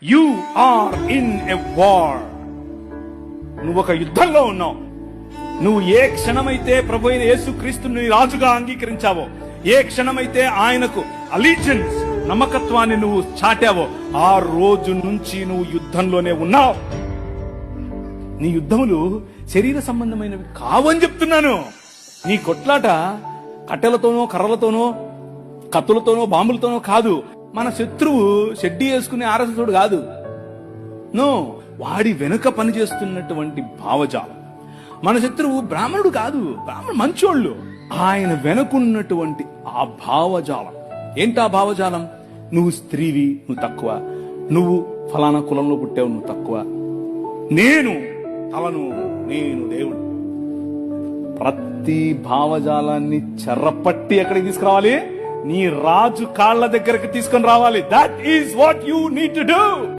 You are in a war. నువ్వు ఒక యుద్ధంలో ఉన్నావు. నువ్వు ఏ క్షణమైతే ప్రభు అయిన యేసుక్రీస్తుని రాజుగా అంగీకరించావో, ఏ క్షణమైతే ఆయనకు అలీజియన్స్ నమ్మకత్వాన్ని నువ్వు చాటావో, ఆ రోజు నుంచి నువ్వు యుద్ధంలోనే ఉన్నావు. నీ యుద్ధములు శరీర సంబంధమైనవి కావని చెప్తున్నాను. నీ కొట్లాట కట్టెలతోనో, కర్రలతోనో, కత్తులతోనో, బాంబులతోనో కాదు. మన శత్రువు షెడ్డీ వేసుకునే ఆర్ఎస్ఎస్ కాదు. నో, వాడి వెనుక పనిచేస్తున్నటువంటి భావజాలం. మన శత్రువు బ్రాహ్మణుడు కాదు, మంచోళ్ళు. ఆయన వెనుకున్నటువంటి ఆ భావజాలం. ఏంటా భావజాలం? నువ్వు స్త్రీవి, నువ్వు తక్కువ. నువ్వు ఫలానా కులంలో పుట్టావు, నువ్వు తక్కువ. నేను తలను, నేను దేవుడు. ప్రతి భావజాలాన్ని చెరపట్టి ఎక్కడికి తీసుకురావాలి? నీ రాజు కాళ్ళ దగ్గరికి తీసుకొని రావాలి. That is what you need to do.